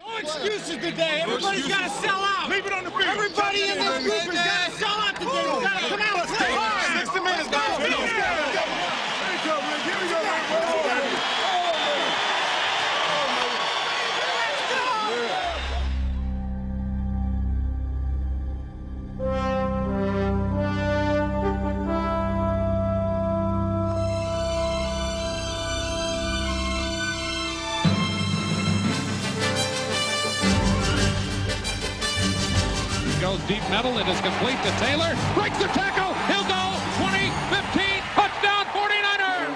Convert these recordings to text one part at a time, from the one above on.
No excuses today. Everybody's got to sell out. Leave it on the field. Everybody in this group has got to sell out today. We've got to come out and play hard. 60 minutes, guys. Here we go. Goes deep middle. It is complete to Taylor. Breaks the tackle. He'll go 20, 15. Touchdown 49ers.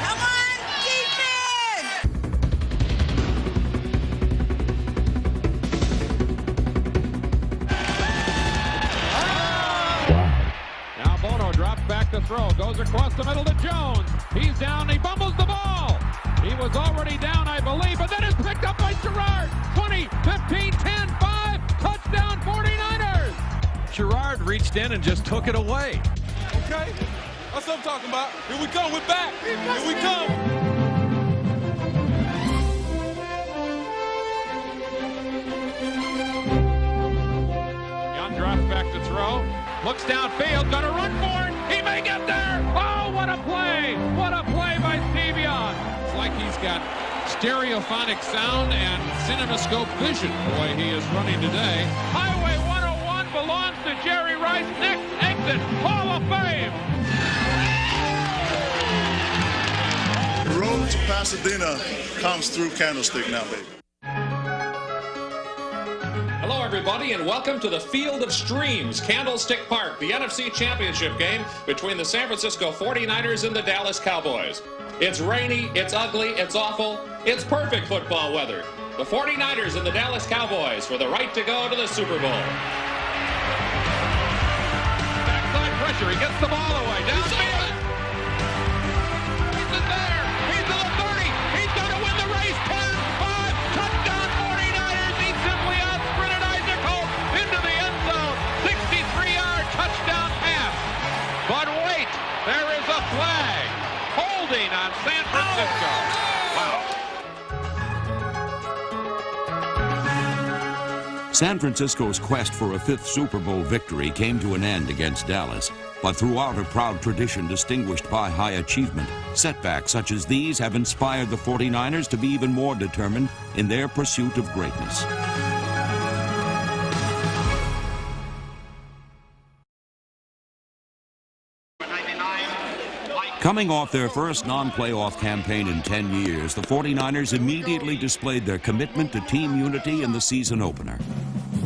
Come on, defense! Now Bono drops back to throw. Goes across the middle to Jones. He's down. He fumbles the ball. He was already down, I believe, but then it's picked up by Gerard. 20, 15, 10, 5. Touchdown 49ers. Gerard reached in and just took it away. Okay? That's what I'm talking about. Here we come. We're back. Here we come. Young drops back to throw. Looks downfield. Gonna run for it. He may get there. Oh, what a play. What a play by Steve Young. It's like he's got stereophonic sound and cinemascope vision. Boy, he is running today. Highway 101 belongs to Jerry Rice. Next exit, Hall of Fame. The road to Pasadena comes through Candlestick now, baby. Hello, everybody, and welcome to the Field of Streams, Candlestick Park, the NFC Championship game between the San Francisco 49ers and the Dallas Cowboys. It's rainy, it's ugly, it's awful, it's perfect football weather. The 49ers and the Dallas Cowboys for the right to go to the Super Bowl. Backside pressure, he gets the ball away, downfield. He's in there, he's to the 30, he's going to win the race, 10, 5, touchdown 49ers, he simply out-sprinted Isaac Hope into the end zone, 63-yard touchdown pass. But wait, there is a flag, holding on San Francisco. Wow. San Francisco's quest for a fifth Super Bowl victory came to an end against Dallas. But throughout a proud tradition distinguished by high achievement, setbacks such as these have inspired the 49ers to be even more determined in their pursuit of greatness. Coming off their first non-playoff campaign in 10 years, the 49ers immediately displayed their commitment to team unity in the season opener.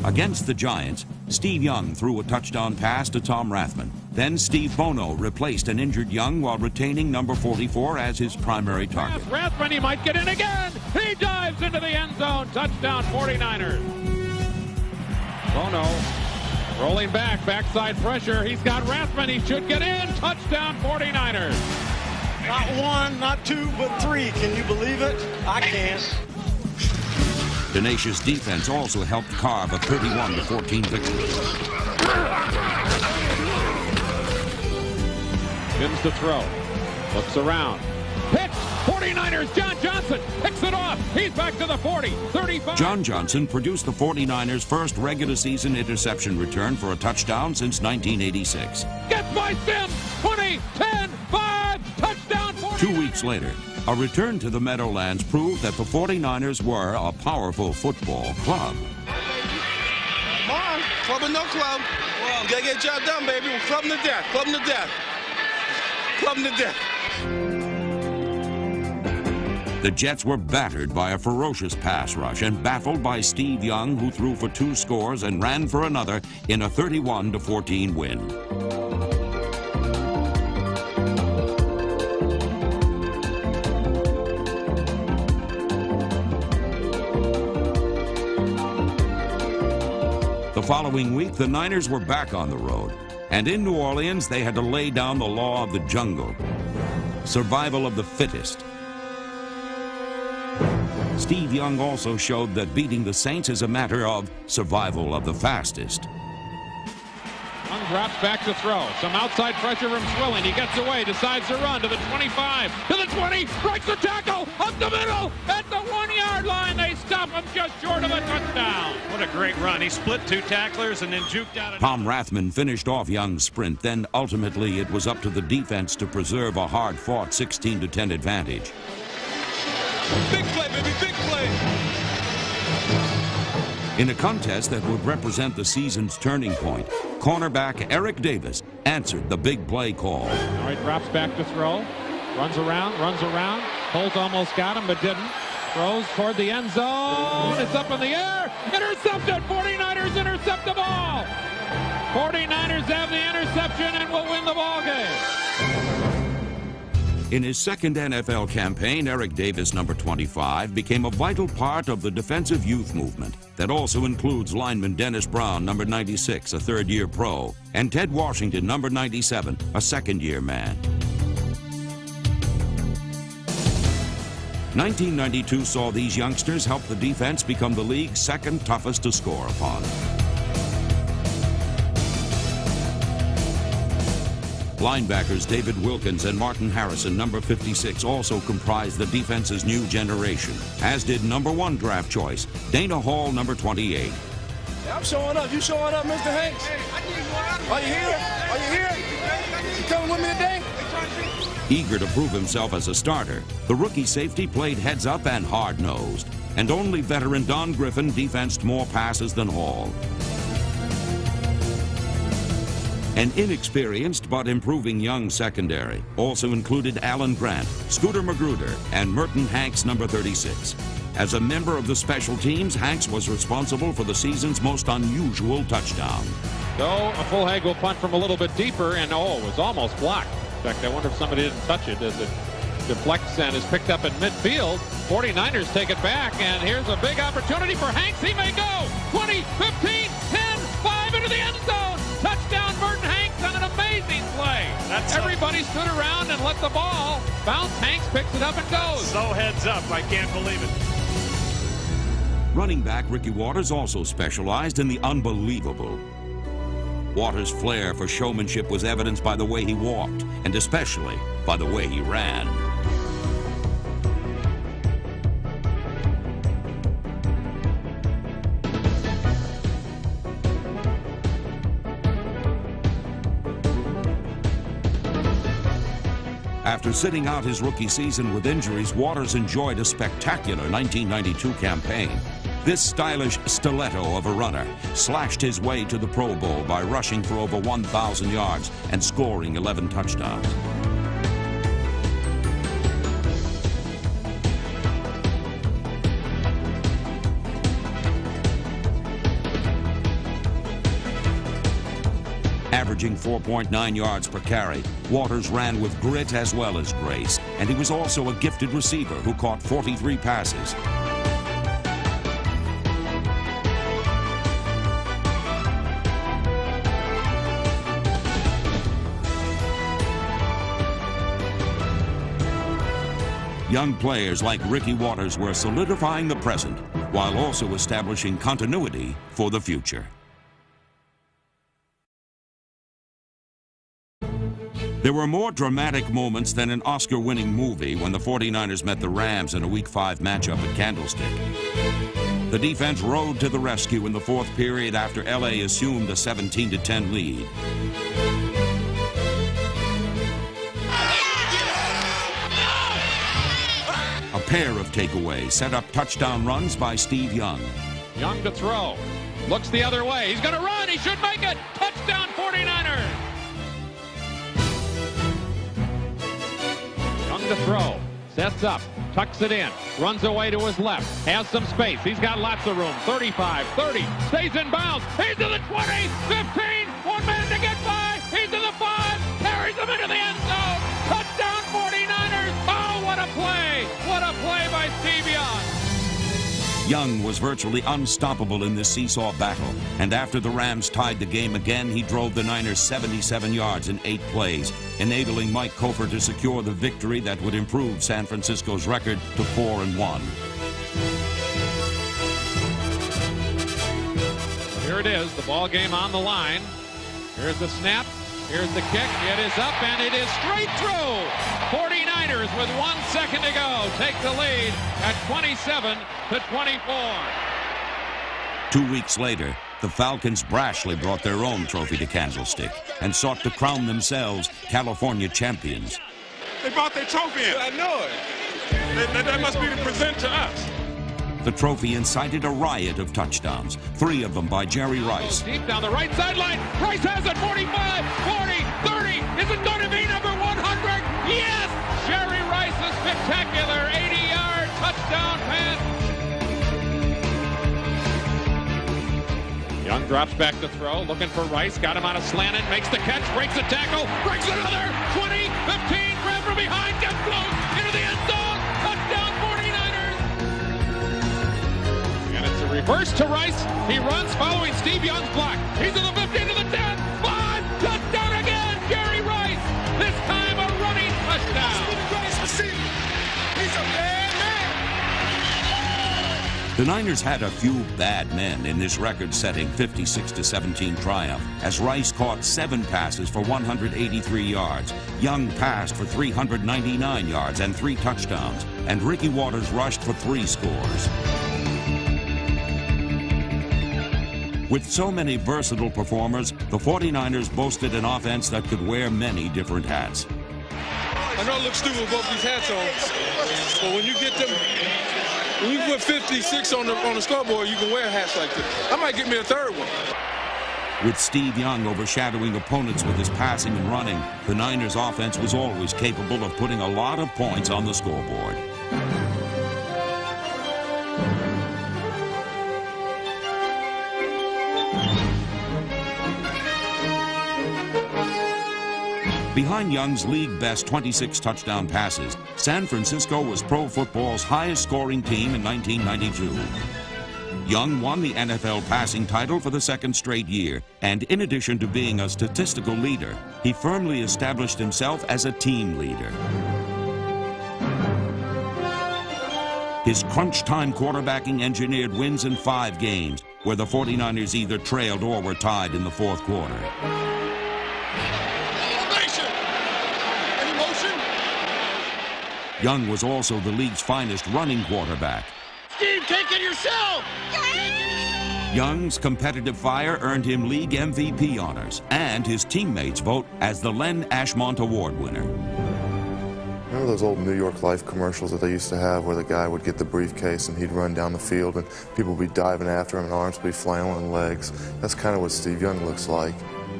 Against the Giants, Steve Young threw a touchdown pass to Tom Rathman. Then Steve Bono replaced an injured Young while retaining number 44 as his primary target. Rathman, he might get in again. He dives into the end zone. Touchdown 49ers. Bono rolling back, backside pressure. He's got Rathman. He should get in. Touchdown 49ers. Not one, not two, but three. Can you believe it? I can. Tenacious defense also helped carve a 31-14 victory. Spins to throw. Looks around. Pitch. 49ers. John Johnson picks it off. He's back to the 40. 35. John Johnson produced the 49ers' first regular season interception return for a touchdown since 1986. Gets by Sims. 20, 10, 5. Touchdown 49ers. 2 weeks later, a return to the Meadowlands proved that the 49ers were a powerful football club. Come on. Club or no club. Well, gotta get the job done, baby. We're clubbing to death. Clubbing to death. Clubbing to death. The Jets were battered by a ferocious pass rush and baffled by Steve Young, who threw for 2 scores and ran for another in a 31-14 win. The following week, the Niners were back on the road. And in New Orleans, they had to lay down the law of the jungle. Survival of the fittest. Steve Young also showed that beating the Saints is a matter of survival of the fastest. Young drops back to throw. Some outside pressure from Swilling. He gets away, decides to run to the 25, to the 20, breaks the tackle, up the middle, at the 1-yard line. They stop him just short of a touchdown. What a great run. He split 2 tacklers and then juked out. Tom Rathman finished off Young's sprint. Then ultimately it was up to the defense to preserve a hard-fought 16-10 advantage. Big play, baby, big play. In a contest that would represent the season's turning point, cornerback Eric Davis answered the big play call. All right, drops back to throw. Runs around. Holt almost got him, but didn't. Throws toward the end zone. It's up in the air. Intercepted. 49ers intercept the ball. 49ers have the interception and will win the ball game. In his second NFL campaign, Eric Davis, number 25, became a vital part of the defensive youth movement that also includes lineman Dennis Brown, number 96, a third-year pro, and Ted Washington, number 97, a second-year man. 1992 saw these youngsters help the defense become the league's second toughest to score upon. Linebackers David Wilkins and Martin Harrison, number 56, also comprised the defense's new generation, as did number 1 draft choice, Dana Hall, number 28. I'm showing up. You showing up, Mr. Hanks? Are you here? Are you here? You coming with me today? Eager to prove himself as a starter, the rookie safety played heads up and hard-nosed, and only veteran Don Griffin defensed more passes than Hall. An inexperienced but improving young secondary also included Alan Grant, Scooter Magruder, and Merton Hanks, number 36. As a member of the special teams, Hanks was responsible for the season's most unusual touchdown. So a full Hagel punt from a little bit deeper, and it was almost blocked. In fact, I wonder if somebody didn't touch it as it deflects and is picked up in midfield. 49ers take it back, and here's a big opportunity for Hanks. He may go. 20, 15, 10, 5 into the end zone. Touchdown, Merton Hanks, on an amazing play. Everybody stood around and let the ball bounce. Hanks picks it up and goes. So heads up, I can't believe it. Running back Ricky Watters also specialized in the unbelievable. Watters' flair for showmanship was evidenced by the way he walked, and especially by the way he ran. After sitting out his rookie season with injuries, Watters enjoyed a spectacular 1992 campaign. This stylish stiletto of a runner slashed his way to the Pro Bowl by rushing for over 1,000 yards and scoring 11 touchdowns. Averaging 4.9 yards per carry, Watters ran with grit as well as grace, and he was also a gifted receiver who caught 43 passes. Young players like Ricky Watters were solidifying the present while also establishing continuity for the future. There were more dramatic moments than an Oscar-winning movie when the 49ers met the Rams in a Week 5 matchup at Candlestick. The defense rode to the rescue in the fourth period after LA assumed a 17-10 lead. A pair of takeaways set up touchdown runs by Steve Young. Young to throw. Looks the other way. He's going to run. He should make it. Touchdown 49ers. Young to throw. Sets up. Tucks it in. Runs away to his left. Has some space. He's got lots of room. 35, 30. Stays in bounds. He's to the 20, 15. 1 man to get by. He's to the 5. Carries him into the end zone. Touchdown 49ers. Oh, what a play. What a play by Steve Young. Young was virtually unstoppable in this seesaw battle, and after the Rams tied the game again, he drove the Niners 77 yards in 8 plays, enabling Mike Kofer to secure the victory that would improve San Francisco's record to 4-1. here it is, the ball game on the line. Here's the snap. Here's the kick. It is up, and it is straight through. 49ers with 1 second to go take the lead at 27-24. 2 weeks later, the Falcons brashly brought their own trophy to Candlestick and sought to crown themselves California champions. They brought their trophy in. I know it. That must be to present to us. The trophy incited a riot of touchdowns, 3 of them by Jerry Rice. Deep down the right sideline. Rice has it. 45, 40, 30. Is it going to be number 100? Yes! Jerry Rice's spectacular 80-yard touchdown pass. Young drops back to throw, looking for Rice. Got him on a slanted, makes the catch, breaks a tackle, breaks another. 20, 15, grab from behind, gets close, into the end zone. Touchdown 49ers. And it's a reverse to Rice. He runs following Steve Young's block. He's in the 15 to the 10. 5, touchdown again, Jerry Rice. This time a running touchdown. He's a bad man. The Niners had a few bad men in this record-setting 56-17 triumph, as Rice caught 7 passes for 183 yards, Young passed for 399 yards and 3 touchdowns, and Ricky Watters rushed for 3 scores. With so many versatile performers, the 49ers boasted an offense that could wear many different hats. I know it looks stupid with both these hats on, but when you get them, when you put 56 on the scoreboard, you can wear hats like this. I might get me a 3rd one. With Steve Young overshadowing opponents with his passing and running, the Niners' offense was always capable of putting a lot of points on the scoreboard. Behind Young's league-best 26 touchdown passes, San Francisco was pro football's highest-scoring team in 1992. Young won the NFL passing title for the 2nd straight year, and in addition to being a statistical leader, he firmly established himself as a team leader. His crunch-time quarterbacking engineered wins in 5 games, where the 49ers either trailed or were tied in the 4th quarter. Young was also the league's finest running quarterback. Steve, take it yourself. Young's competitive fire earned him league MVP honors and his teammates' vote as the Len Ashmont Award winner. Remember those old New York Life commercials that they used to have where the guy would get the briefcase and he'd run down the field and people would be diving after him and arms would be flailing and legs? That's kind of what Steve Young looks like.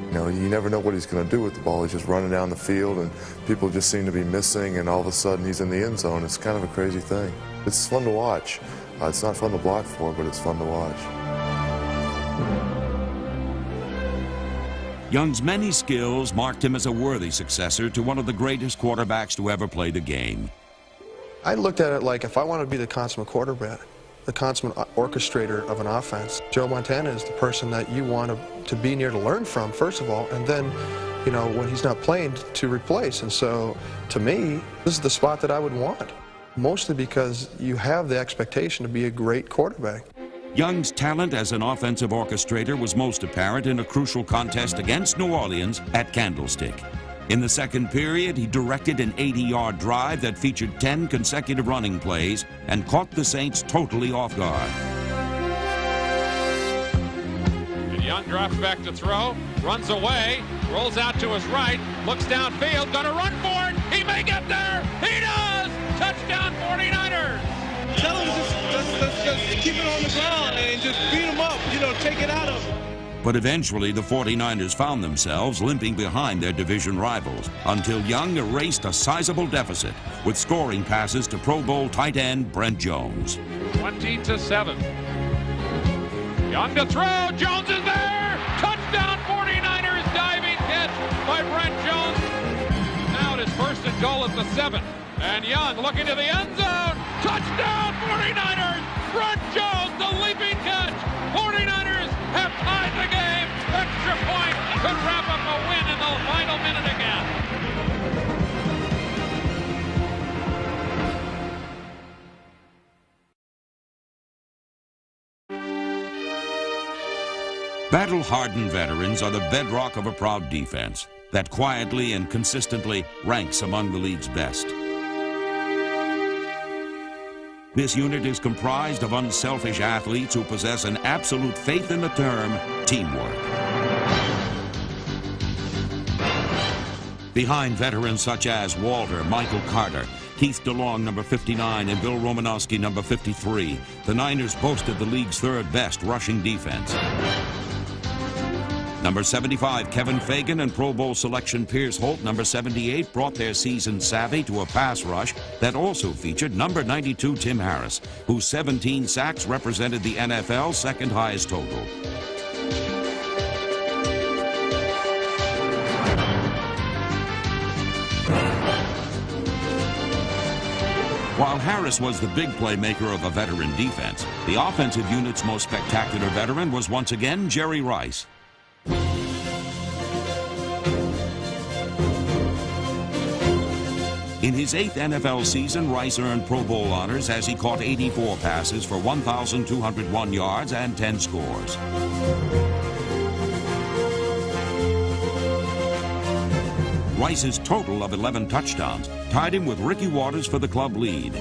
You know, you never know what he's going to do with the ball. He's just running down the field and people just seem to be missing, and all of a sudden he's in the end zone. It's kind of a crazy thing. It's fun to watch. It's not fun to block for, but it's fun to watch. Young's many skills marked him as a worthy successor to one of the greatest quarterbacks to ever play the game. I looked at it like if I want to be the consummate quarterback, the consummate orchestrator of an offense, Joe Montana is the person that you want to be near to learn from, first of all, and then, you know, when he's not playing, to replace. And so, to me, this is the spot that I would want, mostly because you have the expectation to be a great quarterback. Young's talent as an offensive orchestrator was most apparent in a crucial contest against New Orleans at Candlestick. In the 2nd period, he directed an 80-yard drive that featured 10 consecutive running plays and caught the Saints totally off guard. And Young drops back to throw, runs away, rolls out to his right, looks downfield, gonna run for it. He may get there. He does. Touchdown 49ers. Tell him just keep it on the ground and just beat him up, you know, take it out of him. But eventually, the 49ers found themselves limping behind their division rivals until Young erased a sizable deficit with scoring passes to Pro Bowl tight end Brent Jones. 20-7. Young to throw. Jones is there. Touchdown 49ers. Diving catch by Brent Jones. Now it is 1st and goal at the 7. And Young looking to the end zone. Touchdown 49ers. Brent Jones, the leaping catch. 49ers have tied the game. Extra point could wrap up a win in the final minute again. Battle-hardened veterans are the bedrock of a proud defense that quietly and consistently ranks among the league's best. This unit is comprised of unselfish athletes who possess an absolute faith in the term teamwork. Behind veterans such as Walter, Michael Carter, Keith DeLong, number 59, and Bill Romanowski, number 53, the Niners boasted the league's third best rushing defense. Number 75, Kevin Fagan, and Pro Bowl selection Pierce Holt, number 78, brought their seasoned savvy to a pass rush that also featured number 92, Tim Harris, whose 17 sacks represented the NFL's second highest total. While Harris was the big playmaker of a veteran defense, the offensive unit's most spectacular veteran was once again Jerry Rice. In his 8th NFL season, Rice earned Pro Bowl honors as he caught 84 passes for 1,201 yards and 10 scores. Rice's total of 11 touchdowns tied him with Ricky Watters for the club lead.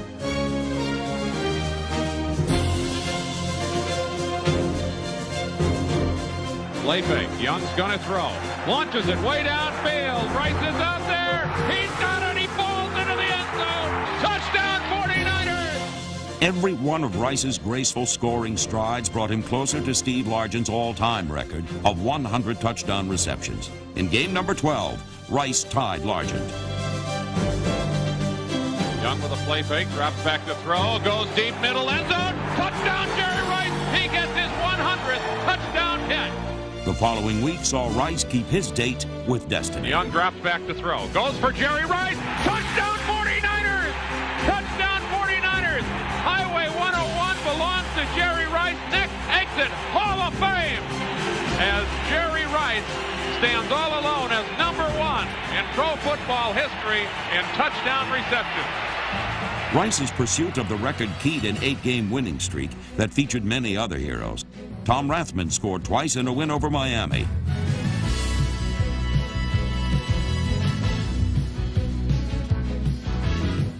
Play fake. Young's going to throw. Launches it way downfield. Rice is out there. He's got it. He falls into the end zone. Touchdown 49ers. Every one of Rice's graceful scoring strides brought him closer to Steve Largent's all-time record of 100 touchdown receptions. In game number 12, Rice tied Largent. Young with a play fake. Drops back to throw. Goes deep middle end zone. Touchdown Jerry Rice. He gets his 100th touchdown hit. The following week saw Rice keep his date with destiny. Young drops back to throw. Goes for Jerry Rice. Touchdown 49ers! Touchdown 49ers! Highway 101 belongs to Jerry Rice. Next exit, Hall of Fame. As Jerry Rice stands all alone as number 1 in pro football history in touchdown receptions. Rice's pursuit of the record keyed an 8-game winning streak that featured many other heroes. Tom Rathman scored twice in a win over Miami.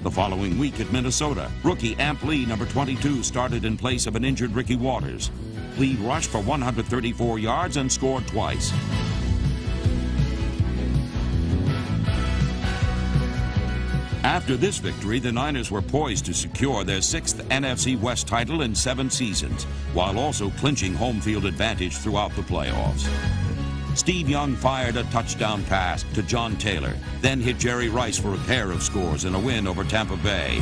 The following week at Minnesota, rookie Amp Lee, number 22, started in place of an injured Ricky Watters. Lee rushed for 134 yards and scored twice. After this victory, the Niners were poised to secure their 6th NFC West title in 7 seasons, while also clinching home field advantage throughout the playoffs. Steve Young fired a touchdown pass to John Taylor, then hit Jerry Rice for a pair of scores in a win over Tampa Bay.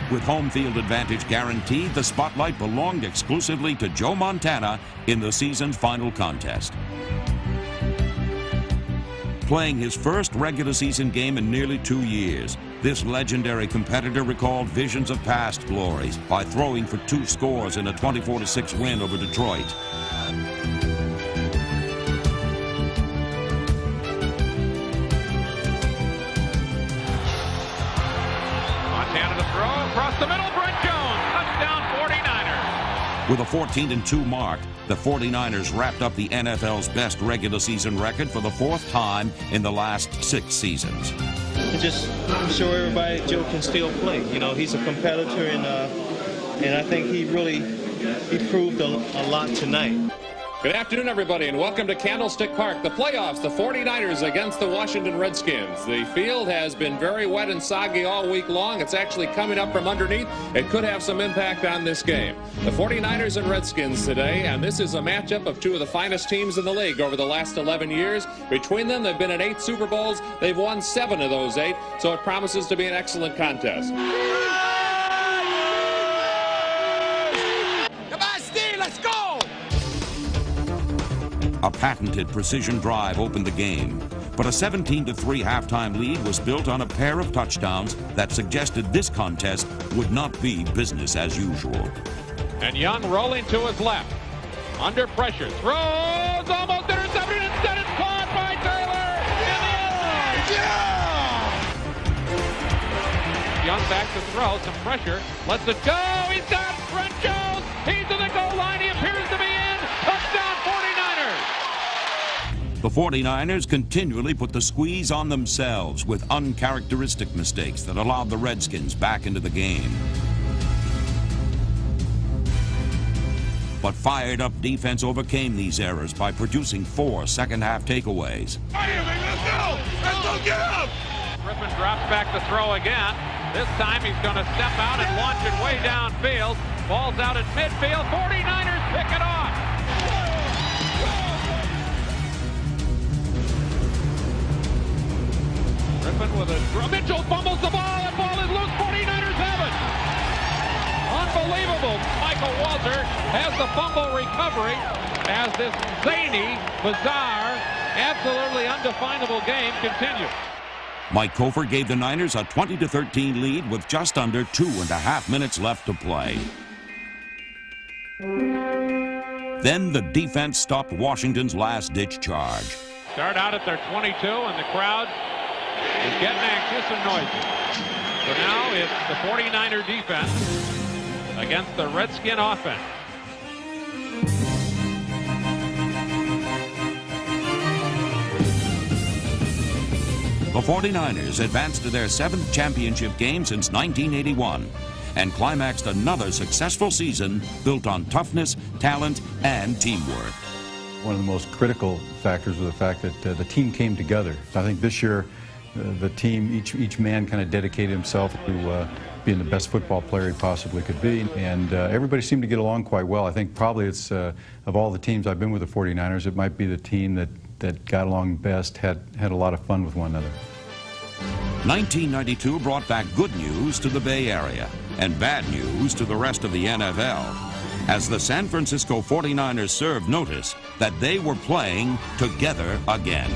With home field advantage guaranteed, the spotlight belonged exclusively to Joe Montana in the season's final contest. Playing his first regular season game in nearly 2 years, this legendary competitor recalled visions of past glories by throwing for 2 scores in a 24-6 win over Detroit. Montana to throw across the middle. Brent Jones, touchdown 49ers. With a 14-2 mark, the 49ers wrapped up the NFL's best regular season record for the 4th time in the last 6 seasons. To just show everybody Joe can still play. You know, he's a competitor, and I think he proved a lot tonight. Good afternoon, everybody, and welcome to Candlestick Park. The playoffs, the 49ers against the Washington Redskins. The field has been very wet and soggy all week long. It's actually coming up from underneath. It could have some impact on this game. The 49ers and Redskins today, and this is a matchup of 2 of the finest teams in the league over the last 11 years. Between them, they've been in 8 Super Bowls. They've won 7 of those 8, so it promises to be an excellent contest. Come on, Steve, let's go! A patented precision drive opened the game, but a 17-3 halftime lead was built on a pair of touchdowns that suggested this contest would not be business as usual. And Young rolling to his left. Under pressure. Throws, almost intercepted. Instead it's caught by Taylor. Young back to throw. Some pressure. Lets it go. He's got Brent Jones. He's to the goal line. He appears to be in. The 49ers continually put the squeeze on themselves with uncharacteristic mistakes that allowed the Redskins back into the game. But fired-up defense overcame these errors by producing 4 second-half takeaways. Let's go! Let's go get him! Griffin drops back to throw again. This time he's going to step out and launch it way downfield. Ball's out at midfield. 49ers pick it off. Griffin with a throw. Mitchell fumbles the ball. That ball is loose. 49ers have it. Unbelievable. Michael Walter has the fumble recovery as this zany, bizarre, absolutely undefinable game continues. Mike Cofer gave the Niners a 20-13 lead with just under 2.5 minutes left to play. Then the defense stopped Washington's last-ditch charge. Start out at their 22, and the crowd is getting anxious and noisy. So now it's the 49er defense against the Redskin offense. The 49ers advanced to their 7th championship game since 1981 and climaxed another successful season built on toughness, talent, and teamwork. One of the most critical factors was the fact that the team came together. I think this year the team, each man kind of dedicated himself to being the best football player he possibly could be, and everybody seemed to get along quite well. I think probably it's, of all the teams I've been with the 49ers, it might be the team that got along best, had a lot of fun with one another. 1992 brought back good news to the Bay Area and bad news to the rest of the NFL, as the San Francisco 49ers served notice that they were playing together again.